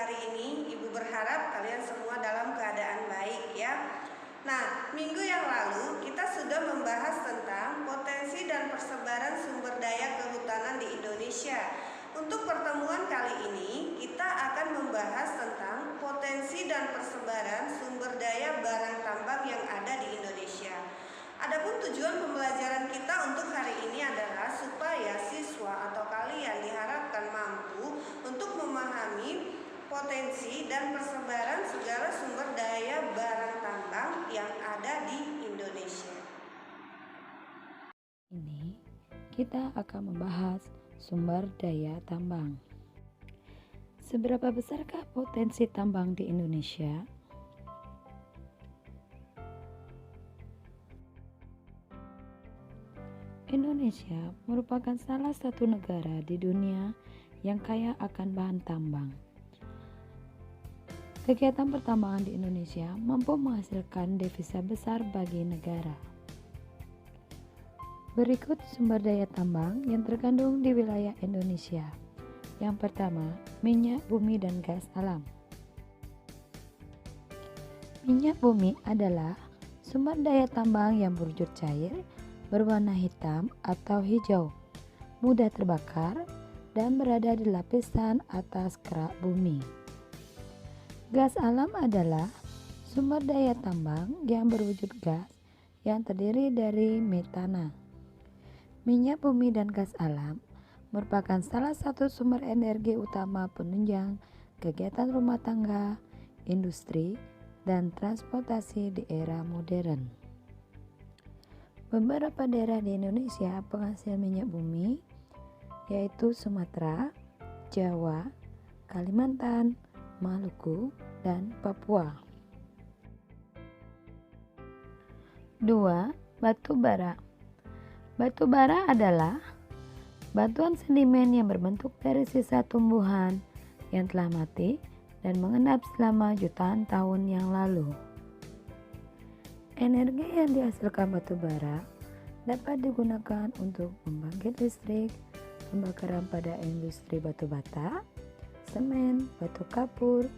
hari ini. Ibu berharap kalian semua dalam keadaan baik ya. Nah, minggu yang lalu kita sudah membahas tentang potensi dan persebaran sumber daya kehutanan di Indonesia. Untuk pertemuan kali ini, kita akan membahas tentang potensi dan persebaran sumber daya barang tambang yang ada di Indonesia. Adapun tujuan pembelajaran kita untuk hari ini adalah supaya siswa atau kalian diharapkan mampu untuk memahami potensi dan persebaran segala sumber daya barang tambang yang ada di Indonesia. Ini kita akan membahas sumber daya tambang. Seberapa besarkah potensi tambang di Indonesia? Indonesia merupakan salah satu negara di dunia yang kaya akan bahan tambang. Kegiatan pertambangan di Indonesia mampu menghasilkan devisa besar bagi negara. Berikut sumber daya tambang yang terkandung di wilayah Indonesia. Yang pertama, minyak bumi dan gas alam. Minyak bumi adalah sumber daya tambang yang berwujud cair, berwarna hitam atau hijau, mudah terbakar, dan berada di lapisan atas kerak bumi. Gas alam adalah sumber daya tambang yang berwujud gas yang terdiri dari metana. Minyak bumi dan gas alam merupakan salah satu sumber energi utama penunjang kegiatan rumah tangga, industri, dan transportasi di era modern. Beberapa daerah di Indonesia penghasil minyak bumi yaitu Sumatera, Jawa, Kalimantan, Maluku, dan Papua. 2. Batu bara. Batu bara adalah batuan sedimen yang berbentuk dari sisa tumbuhan yang telah mati dan mengendap selama jutaan tahun yang lalu. Energi yang dihasilkan batu bara dapat digunakan untuk membangkit listrik, pembakaran pada industri batu bata, semen, batu kapur,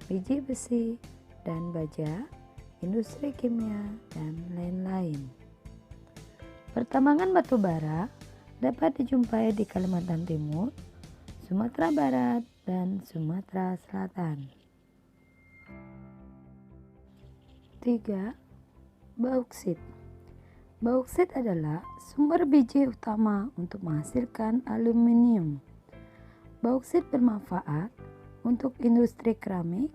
biji besi, dan baja, industri kimia, dan lain-lain. Pertambangan batu bara dapat dijumpai di Kalimantan Timur, Sumatera Barat, dan Sumatera Selatan. 3. Bauksit. Bauksit adalah sumber biji utama untuk menghasilkan aluminium. Bauksit bermanfaat untuk industri keramik,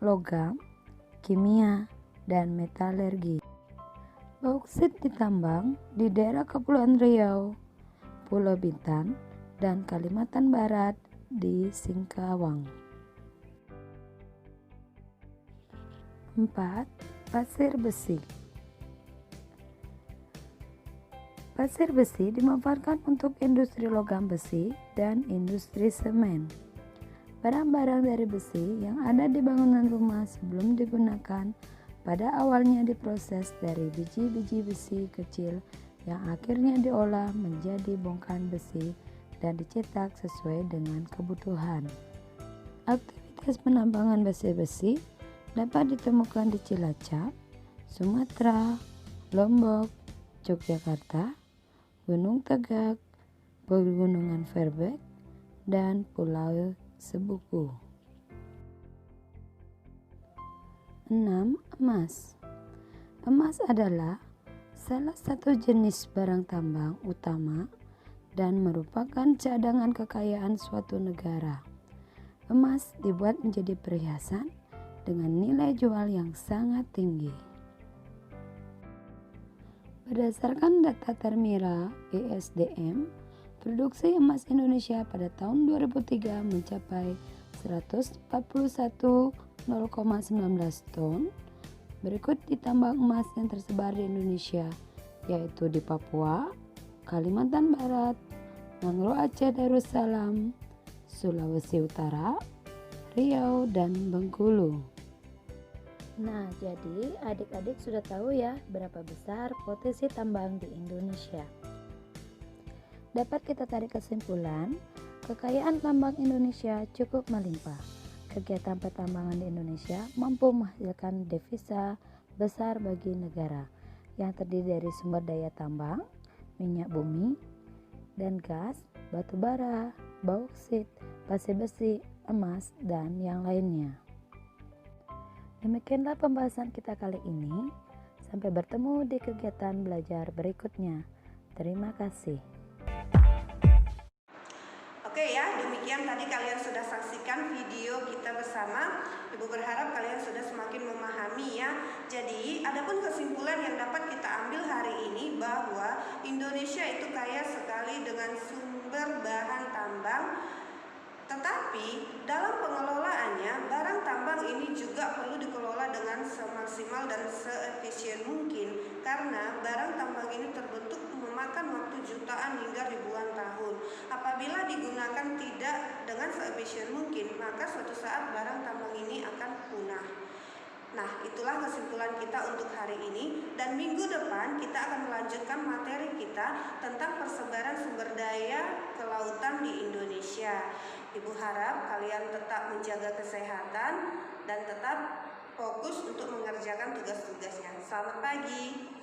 logam, kimia, dan metalurgi. Bauksit ditambang di daerah Kepulauan Riau, Pulau Bintan, dan Kalimantan Barat di Singkawang. 4. Pasir besi. Pasir besi dimanfaatkan untuk industri logam besi dan industri semen. Barang-barang dari besi yang ada di bangunan rumah sebelum digunakan pada awalnya diproses dari biji-biji besi kecil yang akhirnya diolah menjadi bongkahan besi dan dicetak sesuai dengan kebutuhan. Aktivitas penambangan besi dapat ditemukan di Cilacap, Sumatera, Lombok, Yogyakarta, Gunung Tegak, Pegunungan Verbeek, dan Pulau Sebuku. 6. Emas. Emas adalah salah satu jenis barang tambang utama dan merupakan cadangan kekayaan suatu negara. Emas dibuat menjadi perhiasan dengan nilai jual yang sangat tinggi. Berdasarkan data Termira ISDM, produksi emas Indonesia pada tahun 2003 mencapai 141,19 ton. Berikut ditambang emas yang tersebar di Indonesia, yaitu di Papua, Kalimantan Barat, Mangro Aceh Darussalam, Sulawesi Utara, Riau, dan Bengkulu. Nah, jadi adik-adik sudah tahu ya berapa besar potensi tambang di Indonesia. Dapat kita tarik kesimpulan, kekayaan tambang Indonesia cukup melimpah. kegiatan pertambangan di Indonesia mampu menghasilkan devisa besar bagi negara yang terdiri dari sumber daya tambang, minyak bumi, dan gas, batu bara, bauksit, pasir besi, emas, dan yang lainnya. Demikianlah pembahasan kita kali ini. Sampai bertemu di kegiatan belajar berikutnya. Terima kasih. Oke ya, demikian tadi kalian sudah saksikan video kita bersama. Ibu berharap kalian sudah semakin memahami ya. Jadi, adapun kesimpulan yang dapat kita ambil hari ini bahwa Indonesia itu kaya sekali dengan sumber bahan tambang. Tetapi dalam pengelolaannya, barang tambang ini juga perlu dikelola dengan semaksimal dan seefisien mungkin, karena barang tambang ini terbentuk memakan waktu jutaan hingga ribuan tahun. Apabila digunakan tidak dengan seefisien mungkin, maka suatu saat barang tambang ini akan punah. Nah, itulah kesimpulan kita untuk hari ini, dan minggu depan kita akan melanjutkan materi kita tentang persebaran sumber daya kelautan di Indonesia. Ibu harap kalian tetap menjaga kesehatan dan tetap fokus untuk mengerjakan tugas-tugasnya. Selamat pagi.